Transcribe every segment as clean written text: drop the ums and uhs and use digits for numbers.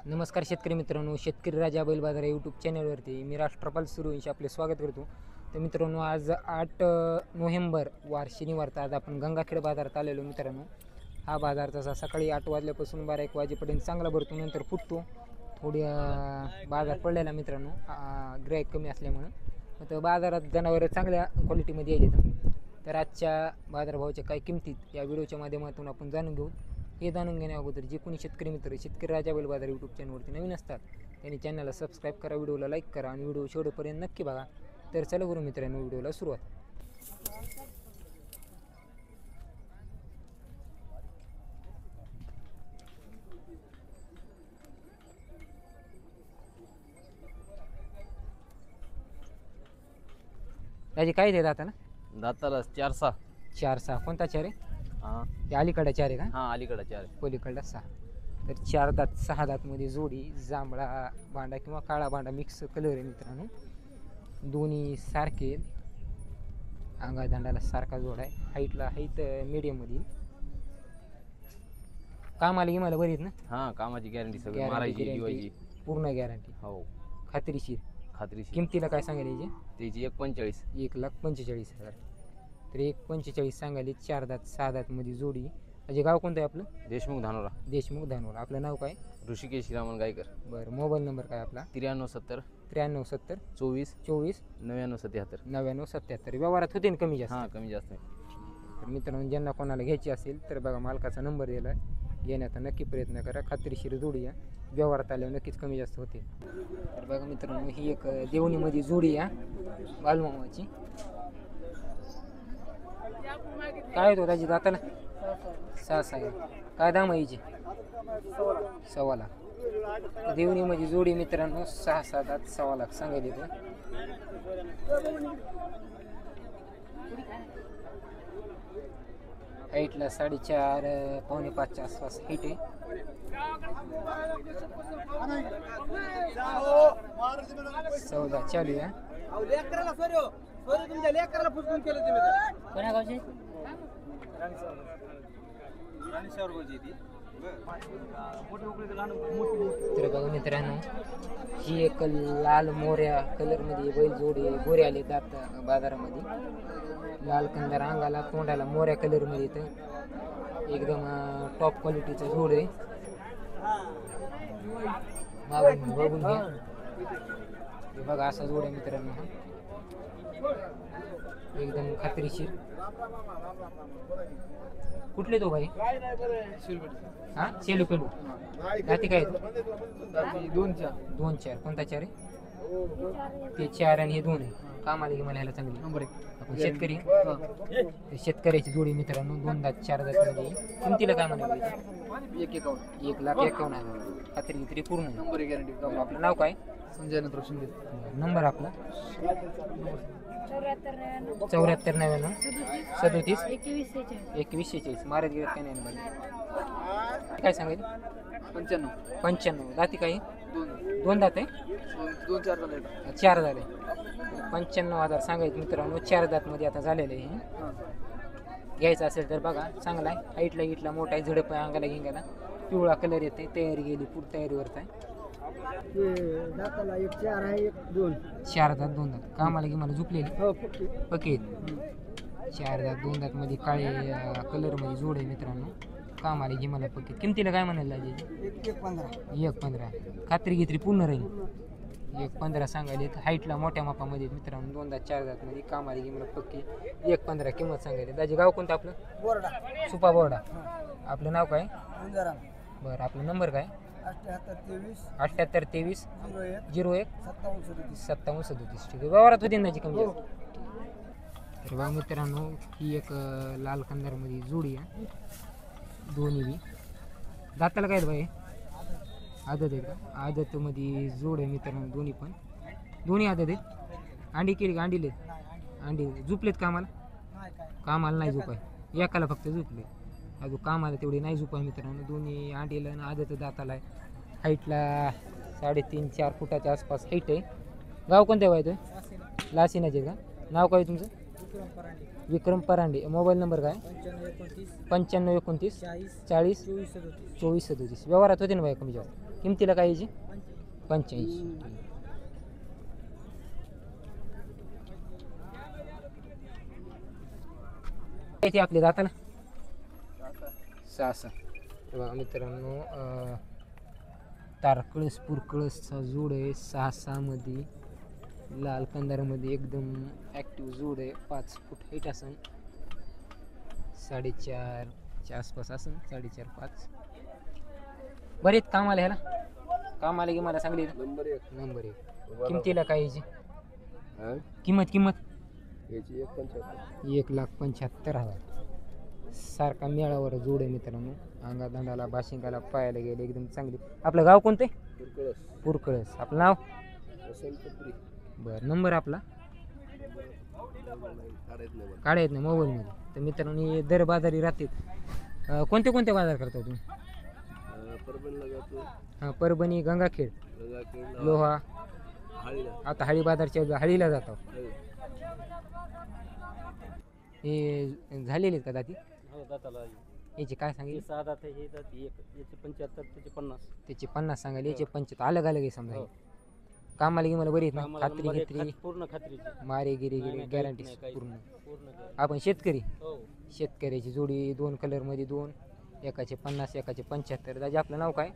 नमस्कार शेतकरी मित्रांनो, शेतकरी राजा बैल बाजार या यूट्यूब चॅनलवरती मी राष्ट्रपाल सूर्यवंशी आपले स्वागत करतो. तर मित्रांनो, आज 8 नोव्हेंबर वार शनिवार. तर आज आपण गंगाखेड बाजारात आलेलो मित्रांनो. हा बाजार तसा सकाळी 8 वाजल्यापासून 12-1 वाजेपर्यंत चांगला भरतो, नंतर फुटतो. थोडी बाजार पडलेला मित्रांनो, गिऱ्हाईक कमी असल्यामुळं. तर बाजारात जनावरं चांगल्या क्वालिटीमध्ये यायले. तर आजच्या बाजारभावाच्या काही किमतीत या व्हिडिओच्या माध्यमातून आपण जाणून घेऊ. हे जाणून घेण्या अगोदर जे कोणी शेतकरी मित्र शेतकरी राजा बैल बाजार यूट्यूब चॅनलवरती नवीन असतात त्यांनी चॅनलला सबस्क्राईब करा, व्हिडिओला लाईक करा आणि व्हिडिओ शेवटपर्यंत नक्की बघा. तर चला बरं मित्रांनो, व्हिडिओला सुरुवात. त्याची काय देत आता ना दाताला 4-6. 4-6 कोणता 4 आहे? हा ते अलीकडा 4 आहे का? हा अलीकडे 4 पलीकडला 6. तर 4 दात 6 दातमध्ये जोडी जांभळा भांडा किंवा काळा भांडा मिक्स कलर आहे मित्रांनो. दोन्ही सारखे अंगादांडाला सारखा जोड आहे. हाईटला हाईट मीडियममध्ये. कामाला गिमाला बरी आहेत ना? हा कामाची गॅरंटी सगळी Guarantee, मारायची guarantee. दिवायची. पूर्ण गॅरंटी, हो खात्रीशीर. खात्रीशीर. किमतीला काय सांगायला यायचे? त्याची 1.45. 1,45,000. तर 1,45 सांगायले. 4 दात 6 दातमध्ये जोडी. म्हणजे गाव कोणतं आहे आपलं? देशमुख धानोरा. देशमुख धानोरा. आपलं नाव काय? ऋषिकेश रामन गायकर. बरं, मोबाईल नंबर काय आपला? 9370 9370 24 24 9977. 9977. व्यवहारात होते ना कमी जास्त? हा कमी जास्त नाही. तर मित्रांनो, ज्यांना कोणाला घ्यायची असेल तर बघा, मालकाचा नंबर दिला आहे. घेण्याचा नक्की प्रयत्न करा. खात्रीशीर जोडी आहे. व्यवहारात आल्यावर नक्कीच कमी जास्त होते. तर बघा मित्रांनो, ही एक देवणीमध्ये जोडी आहे बालमामाची. काय होतो त्याची दाताला? 6-6. काय दाम आहे हिची? 1.25 लाख. देवणीमध्ये जोडी मित्रांनो, 6-6 दात 1.25 लाख सांगायले ते. हाईटला 4.5 पावणे 5च्या आसपास हाईट आहे. सौदा चालू आहे. कोण्या गावचे? तर बघा मित्रांनो, ही एक लाल मोऱ्या कलरमध्ये बैल जोडी गोरे आले दात बाजारामध्ये. लाल कंदार अंगाला तोंडाला मोऱ्या कलरमध्ये येतं. एकदम टॉप क्वालिटीचा जोड आहे. बघून घ्या. हे बघा, असा जोड आहे मित्रांनो. हा एकदम खात्रीशीर. कुठले तो भाई? हा सेलू पेलू. जाती काय? 2-4. कोणता 4 आहे? ते 4 आणि हे 2 आहे. कामाला की मला ह्याला चांगली नंबर आहे. आपण शेतकरी शेतकऱ्याची जोडी मित्रांनो. 2 दात 4 दात मध्ये. किमतीला काय म्हणाले? 1,51,000. खात्री तरी पूर्ण नंबर गॅरंटी. आपलं नाव काय? संजय नंतर शिंदे. नंबर आपला 7499 37 2146. मारत गेलं काय नाही नंबर. काय सांगायचं? 95. दाती काय? 2 दात आहे. 4 झाले. 95,000 सांगायचं मित्रांनो. 4 दातमध्ये आता झालेलं आहे. घ्यायचं असेल तर बघा, चांगला आहे. हाईटला इटला मोठा आहे. झडप आहे अंगाला गिंगाला. पिवळा कलर येते. तयारी गेली, पूर्ण तयारीवरच आहे. 4 दात 2 दात. कामाला की मला झुपलेली पके. 4 दात 2 दात मध्ये काळे कलर मध्ये जोड आहे मित्रांनो. कामाला की मला पके. किमतीला काय म्हणायला लागेल? 1.15. खात्री घेतली पूर्ण राहील. 1.15 सांगायले. हाईटला मोठ्या मापामध्ये मित्रांनो. 2 दात 4 दात मध्ये. कामाला की मला पक्की 1.15 किंमत सांगायली. दाजी गाव कोणतं आपलं? बोर्डा. सुपा बोर्डा. आपलं नाव काय? बरं, आपला नंबर काय? 7823 01 5737. ठीक आहे, व्यवहारात होती ना कमी जास्त. तर बघा मित्रांनो, ही एक लाल कंदारमध्ये जोडी आहे. दोन्ही बी दाताला काय बाई? आदत आहे का? आदतमध्ये जोड आहे मित्रांनो. दोन्ही पण दोन्ही आदत आहेत. अंडी केली का? अंडीले अंडी झुपलेत कामाला? कामाला नाही झोपाय. एकाला फक्त झुपले. अजून कामाला तेवढी नाही झोपाय मित्रांनो. दोन्ही अंडीला आणि आदत दाताला आहे. हाईटला 3.5-4 फुटाच्या आसपास हाईट आहे. गाव कोणत्या व्हायचं? लासिनाचे का? नाव काय तुमचं? विक्रम परांडे. मोबाईल नंबर काय? 9529 40 24 37. व्यवहारात होते ना बाई कमी जास्त? किमतीला काय याची 85. किती आपले दाताला 6. बघा मित्रांनो तारकळस पुरकळसचा जोड आहे 6 मध्ये लाल कंदारामध्ये एकदम ॲक्टिव्ह जोड आहे 5 फूट हाईट असन 4.5च्या आसपास असन 4.5-5 बरेच काम आले ह्याला काम आले की मला सांगली नंबर 1 किमतीला काय याची किंमत याची 1,75,000 सारखा मेळावर जोड आहे मित्रांनो अंगादांडाला बाशिंगाला पायाला गेले एकदम चांगली. आपलं गाव कोणते पुरकळस आपलं नाव बरं नंबर आपला काढा येत नाही मोबाईलमध्ये तर मित्रांनो हे दर बाजारी राहतात कोणते बाजार करता तुम्ही हां परभणी गंगाखेड लोहा आता हळी बाजारच्या हळीला जातो हे झालेले आहेत का दाती याचे काय सांगितले 6 दात आहे याचे 75 त्याचे 50 त्याचे 50 सांगायले याचे 75 अलग आहे समजा कामाला मला बरी आहेत ना खात्री घेतली पूर्ण खात्रीची मारे गिरी गॅरंटी पूर्ण आपण शेतकऱ्याची जोडी 2 कलरमध्ये 2 एकाचे 50 एकाचे 75. दादा आपलं नाव काय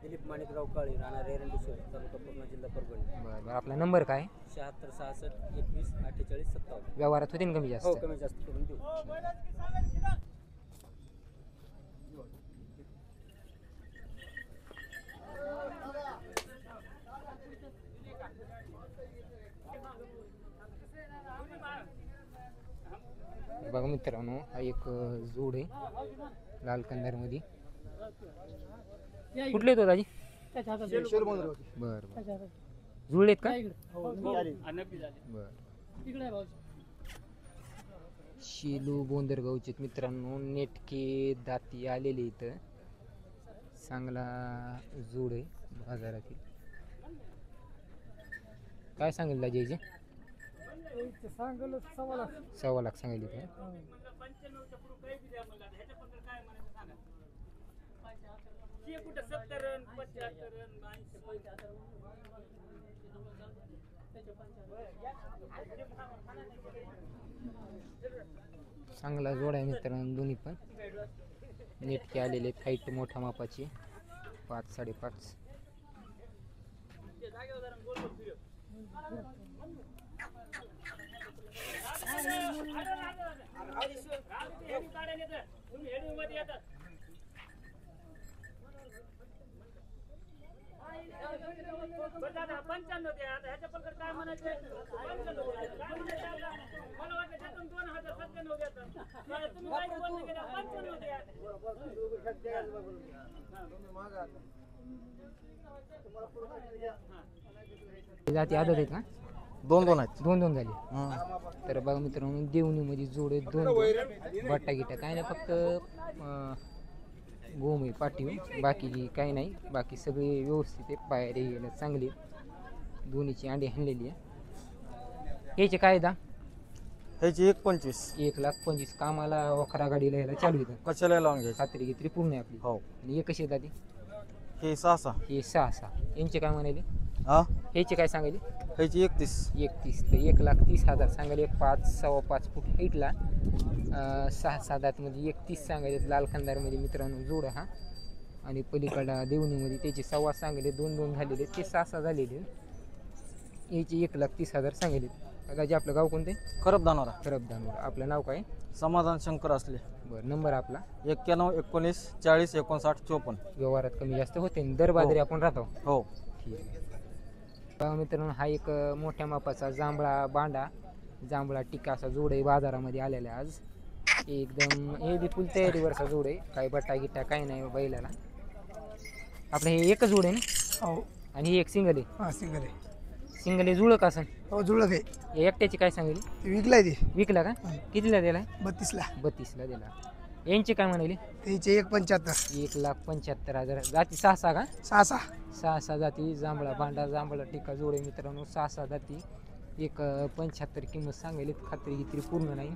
दिलीप माणिकराव काळे राहणार एरंडेश्वर तालुका पूर्णा जिल्हा परभणी. बरं आपला नंबर काय 76 66 21 48 57. व्यवहारात होते ना कमी जास्त कमी जास्त करून देऊ. बघा मित्रांनो हा एक जोड आहे लाल कंदारमध्ये कुठले तो दाजी बर जुळलेत का बर शेलू बोंदरगावचे मित्रांनो नेटके दाती आलेले इथं चांगला जोड आहे बाजारातील काय सांगेल दाजीचे 1.25 लाख सांगितले ते चांगला जोड आहे मित्रांनो दोन्ही पण नेटके आलेले हाईट मोठ्या मापाची 5 5.5 जाती आदत आहेत का 2 आहेत 2 झाली तर बघा मित्रांनो देवणीमध्ये जोड आहेत 2 बट्टा गिटा काय नाही फक्त गोम आहे पाठी बाकी काही नाही बाकी सगळे व्यवस्थित आहे पायरी चांगली दोन्हीची अंडी हाणलेली आहे याचे काय दा ह्याची 1.25 1,25,000 कामाला वखरा गाडीला यायला चालू येतं कशाला लावून घ्यायची खात्री घेतली पूर्ण आहे आपली हो आणि हे कशी येतात हे 6 हे 6 यांचे काय म्हणाले हा ह्याचे काय सांगायले ह्याची 31 तर 1,30,000 सांगायले 5-5.25 फूट हाईटला 6 दातमध्ये 31 सांगायले लाल खंदारमध्ये मित्रांनो जोड हा आणि पलीकडा देवणीमध्ये त्याचे 1.25 सांगले 2 झालेले ते 6 झालेले याचे 1,30,000 सांगले. दादा आपलं गाव कोणते खरब दानोर आपलं नाव काय समाधान शंकर असले बरं नंबर आपला 91 19 40 59 54. व्यवहारात कमी जास्त होते दर बाजारी आपण राहतो हो ठीक आहे मित्रांनो हा एक मोठ्या मापाचा जांभळा टिक्का असा जोड आहे बाजारामध्ये आलेला आज एकदम हे बी फुल तयारीवरचा जोड आहे काही बट्टा गिट्टा काही नाही बैलाला आपलं हे एकच जोड आहे ना हो आणि हे एक सिंगल आहे हां सिंगल आहे सिंगल आहे जुळं का असं हो जुळत आहे हे एकट्याची काय सांगितली ते विकलाय ते विकला का कितीला दिला 32ला 32ला दिला यांची काय म्हणाली त्याचे 1.75 1,75,000 जाती 6 का 6 जाती जांभळा टिक्का जोडे मित्रांनो 6 जाती 1.75 किंमत सांगायली खात्री गित्री पूर्ण नाही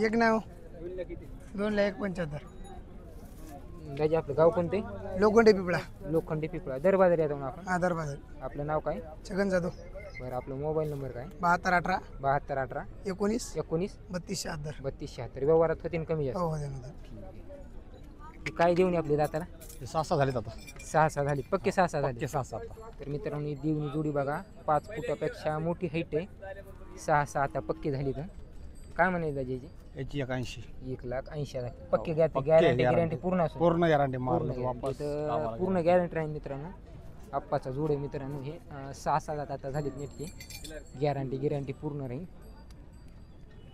एक नाव 2,75,000 दाजी आपलं गाव कोणते? लोखंडे पिपळा लोखंडी पिपळा दर बाजारी येतो आपण. आधार बाजार आपलं नाव काय? छगन जाधव. बरं आपलं मोबाईल नंबर काय? 7218 72 18 19 19 32 76. 32 76. व्यवहारात होतील कमी जास्त. हो त्यामध्ये ती काय देऊन आपली दाताला? हे 6 झालेत आता. 6 झाली पक्के 6 झाली. 6 आता. तर मित्रांनो देवणी जोडी बघा 5 फुटापेक्षा मोठी हाईट आहे. 6 आता पक्की झाली तर काय म्हणाली दाजी याची? याची 81. 1,80,000 पक्की पक्की गॅरंटी guarantee. पूर्ण असतो. पूर्ण गॅरंटी पूर्ण मारलं guarantee. वापस तर आम्हाला पूर्ण गॅरंटी राहील मित्रांनो. आप्पाचा जोड आहे मित्रांनो. हे 6 आता झालीत नेटकी. गॅरंटी पूर्ण राहील.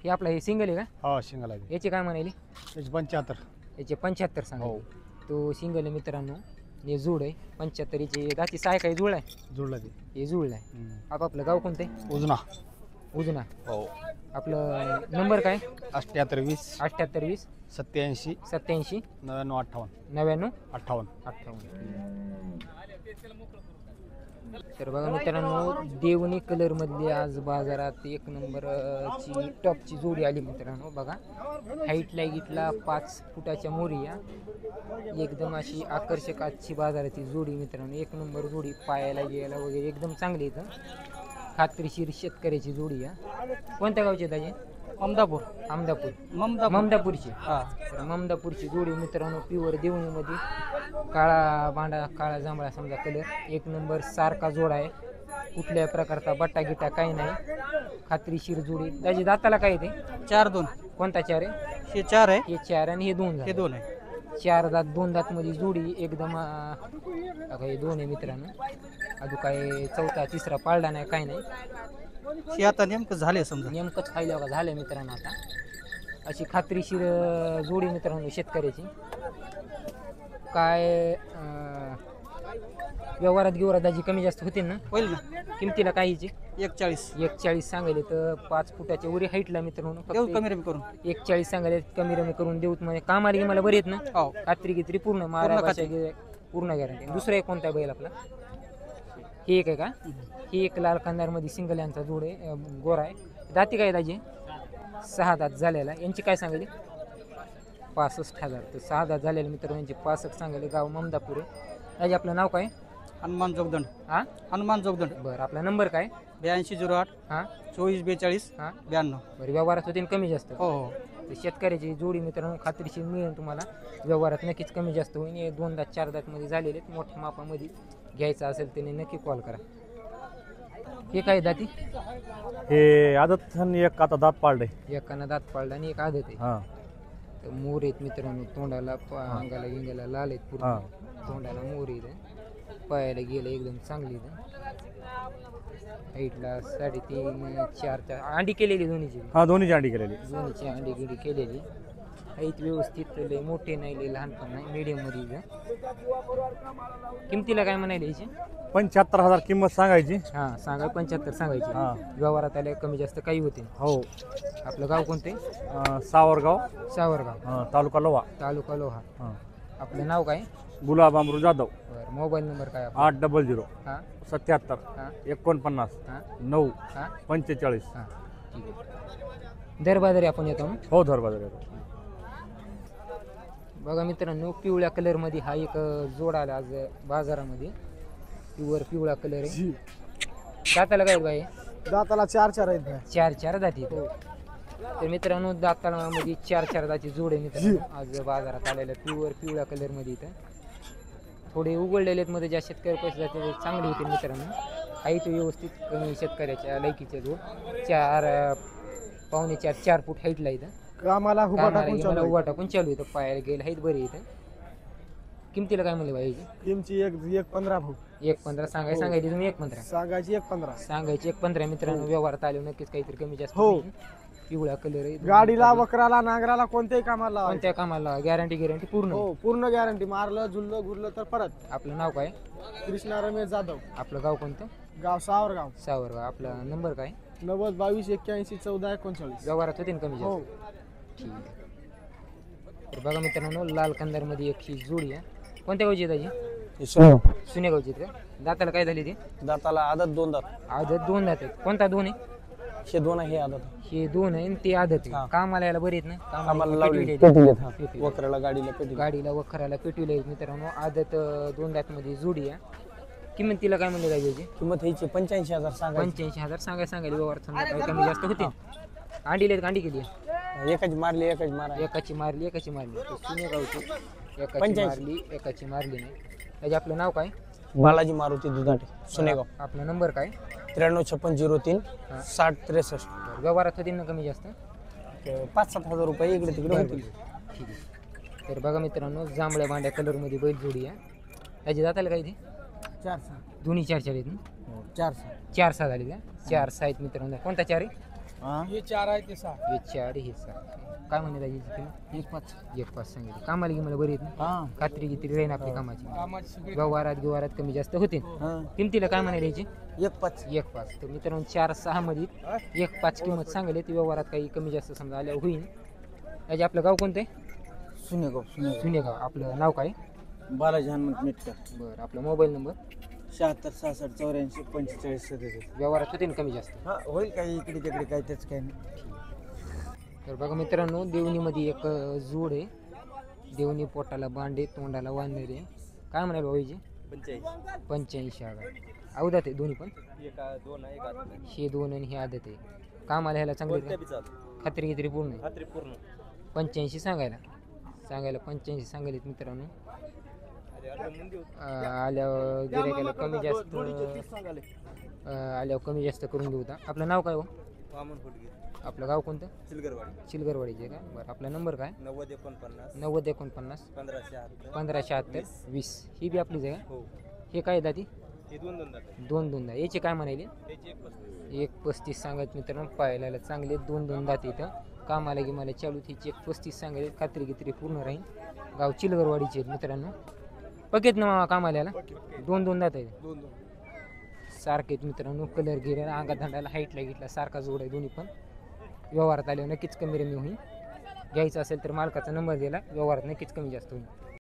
हे आपला हे सिंगल आहे का? हा सिंगल आहे. याचे काय म्हणाली? याची 75. याचे 75 सांगा. हो. तो सिंगल आहे मित्रांनो. हे जुळ आहे 75. याचे दाती साय काही जुळ आहे. जुळलं ते. हे जुळलं आहे. आपलं गाव कोणतं आहे? उजना. उजना. हो. आपलं नंबर काय? 78 20 78 20 87 87 99 58 99 58. 58. तर बघा मित्रांनो देवणी कलर मधली आज बाजारात एक नंबरची टॉपची जोडी आली मित्रांनो. बघा हाईटला गिटला 5 फुटाच्या मोरिया एकदम अशी आकर्षक आजची बाजाराची जोडी मित्रांनो. एक नंबर जोडी पायाला गेला वगैरे एकदम चांगली इथं खात्रीशीर शेतकऱ्याची जोडी आहे. कोणत्या गावची दाजी? अहमदापूर. अहमदापूर. ममदापूर. ममदापूरची. हा. तर ममदापूरची जोडी मित्रांनो प्युअर देवणीमध्ये काळा बांडा काळा जांभळा समजा कलर एक नंबर सारखा जोडा आहे. कुठल्या प्रकारचा बट्टा गिटा काही नाही खात्रीशीर जोडी. दाजी दाताला काय ते? 4-2. कोणता 4 आहे? हे 4 आहे. हे 4 आणि हे 2 हे झाले. 2 आहे. 4 दात 2 दात मध्ये जोडी एकदम हे 2 आहे मित्रांनो. अजून काय चौथा तिसरा पाळला नाही काही नाही. हे आता नेमकं झाले समजा. नेमकंच खायला बघा झालं मित्रांनो. आता अशी खात्रीशीर जोडी मित्रांनो शेतकऱ्याची. काय व्यवहारात गिवरात दाजी कमी जास्त होतील ना? होईल ना. किमतीला काहीची 140. 140 सांगायले तर 5 फुटाच्या वरी हाईटला मित्रांनो देऊ फक्त कमी रमी करून. 140 सांगायले कमी रमी करून देऊत. म्हणजे कामाला की मला बरी आहेत ना? हो. खात्री गित्री पूर्ण मारा पूर्ण गॅरंटी. दुसरा एक कोणता बैल आपला? हे एक आहे का? ही एक लाल कांदार मध्ये सिंगल यांचा जोड आहे गोरा आहे. दाती काय दाजी? 6 दात झालेला. यांची काय सांगली? 65,000. तर 6 दात झालेले मित्रांनो यांची 65 सांगले. गाव ममदापूर आहे. दाजी आपलं नाव काय? हनुमान जोगदंड. हा हनुमान जोगदंड. बरं आपला नंबर काय? 8208 हां 2442 हां 92. बरं व्यवहारात होते कमी जास्त. हो हो. तर शेतकऱ्याची जोडी मित्रांनो खात्रीशीर मिळेल तुम्हाला. व्यवहारात नक्कीच कमी जास्त होईल. हे 2 दात 4 दात मध्ये झालेले आहेत. मोठ्या मापामध्ये घ्यायचं असेल त्याने नक्की कॉल करा. हे काय दाती? हे आदत एक आता दात पाळले. एकानं दात पाळला आणि एक आदत आहे. हा. तर मोर आहेत मित्रांनो. तोंडाला अंगाला गिंगाला लाल आहेत पूर्ण. तोंडाला मोर आहेत. पायाला गेलं एकदम चांगली. हाईटला 3.5 4 अंडी केलेली दोन्हीची. हा दोन्हीची अंडी केलेली. दोन्हीची अंडी गिडी केलेली. हाईट व्यवस्थित लय मोठे नाही लय लहान पण नाही मीडियम मध्ये. किमतीला काय म्हणायला याची? 75,000 किंमत सांगायची. हा सांगा 75 सांगायची. हा. व्यवहारात आले कमी जास्त काही होते. हो. आपलं गाव कोणते? सावरगाव. सावरगाव. तालुका लोहा. तालुका लोहा. हा. आपलं नाव काय? गुलाब अमरू जाधव. बरं मोबाईल नंबर काय? 800 हां 77 हां 49 हां 9 हां 45. हां ठीक आहे. दर बाजारी आपण येतो ना? हो धर बाजार येतो. बघा मित्रांनो पिवळ्या कलरमध्ये हा एक जोड आला आज बाजारामध्ये. प्युअर पिवळा कलर आहे. दाताला काय बाई? दाताला 4 आहेत. 4 दाती. तर मित्रांनो दातामध्ये 4 दाती जोड आहे मित्रांनो आज बाजारात आलेल्या प्युअर पिवळ्या कलरमध्ये. इथं थोडे उघडलेले आहेत मध्ये ज्या शेतकरी पैसे जाते चांगले होते मित्रांनो. हाईट व्यवस्थित कमी शेतकऱ्याच्या लायकीचे जोड. 4.4 फूट हाईटला इथं. कामाला उभा टाकून चालू इथं पायाला गेलं हाईट बरी इथं. किमतीला काय म्हणले बाई? किमची 1.15 भाऊ. 1.15 सांगायची तुम्ही 1.15 सांगायची 1.15 सांगायची 1.15 मित्रांनो. व्यवहारात आले नक्कीच काहीतरी कमी जास्त हो. होईल. पिवळा कलर आहे. गाडीला वकराला नांगराला कोणत्याही कामाला लावायचं. कोणत्या कामाला गॅरंटी पूर्ण. हो पूर्ण गॅरंटी. मारलं झुललं गुरलं तर परत. आपलं नाव काय? कृष्णा रमेश जाधव. आपलं गाव कोणतं? गाव सावरगाव. सावरगाव. आपला नंबर काय? 90 22 81 14 39. व्यवहारात होते कमी हो. जास्त. ठीक आहे. तर बघा मित्रांनो लाल कंदार मध्ये एक जोडी आहे. कोणत्या गावची आहे दाजी? सुनेगावची का? दाताला काय झाली ती? दाताला आदत 2 दात. आदत 2 दात आहेत. कोणता 2 आहे? हे दोन आहे आदत हे दोन आहे आणि ते आदत हा. आहे कामाला यायला बरे आहेत ना आम्हाला लावले पेटविले. पेटीलेत वखराला गाडीला पेटी गाडीला वखराला पेटविले आहेत मित्रांनो आदत 2 दातमध्ये जोडी आहे किंमत तिला काय म्हणले पाहिजे किंमत ह्याची 85,000 सांगा 85,000 सांगायला व्यवहार समजा काही कमी जास्त होते अंडीले अंडी केली एकाची मारली एकाची मारा एकाची मारली तर सुने गावची एकाची 85. मारली एकाची मारली नाही त्याचे आपलं नाव काय बालाजी मारुती दुधाटे सुनेगाव आपला नंबर काय 935603 हा. 6063 व्यवहारात होतील ना कमी जास्त 5-7 हजार रुपये इकडे तिकडे होतील ठीक आहे तर बघा मित्रांनो जांभळ्या भांड्या कलरमध्ये बैल जोडी आहे त्याची जाताला काय ते 4 दोन्ही 4 आहेत ना 4 4 सहा झाली का 4 सहा आहेत मित्रांनो कोणता 4 आहे हे 4 आहे ते 6 हे 4 हे 6 काय म्हणते त्याची किंमत 1.5 सांगितली कामाला की मला बरी आहेत ना हा खात्री किती राहीन आपली कामाची व्यवहारात कमी जास्त होते हा किमतीला काय म्हणायला याची 1.5 1.5 तर मित्रांनो 4-6 मध्ये 1.5 किंमत सांगली ती व्यवहारात काही कमी जास्त समजा आल्या होईल त्याचे आपलं गाव कोणतं आहे सुनेगाव सुनेगाव आपलं नाव काय बालाजी हनुमंत मेटकर बरं आपला मोबाईल नंबर 76 66 84 45 47 व्यवहारात होते ना कमी जास्त हा होईल काही इकडे तिकडे काही त्याच काही नाही तर बघा मित्रांनो देवणीमध्ये एक जोड आहे देवणी पोटाला बांडे तोंडाला वानरे काय म्हणाल बाबाजी 85,000 अवधात आहे दोन्ही पण हे दोन आणि हे आदत आहे कामाला ह्याला चांगली खात्री गित्री पूर्ण आहे 85 सांगायला 85 सांगायला मित्रांनो आल्यावर गिऱ्हाईकाला कमी जास्त आल्यावर कमी जास्त करून देऊ का आपलं नाव काय हो आपलं गाव कोणतं चिलगरवाडीचे का बरं आपला नंबर काय 9049 1576 20 ही बी आपलीच आहे का हे काय दादी दोन दात याचे काय म्हणाले 1.35 सांगत मित्रांनो पाहायला चांगले 2 दात इथं कामाला की मला चालू तिची 1.35 सांगायला खात्री गित्री पूर्ण राहील गाव चिलगरवाडीचे आहेत मित्रांनो पकेत ना मामा कामाला याला 2 दात आहे सारखे आहेत मित्रांनो कलर गिऱ्या अंगात धंडाला हाईटला घेतला सारखा जोड आहे दोन्ही पण व्यवहारात आल्यावर नक्कीच कमी रमी होईल घ्यायचं असेल तर मालकाचा नंबर दिला व्यवहारात नक्कीच कमी जास्त होईल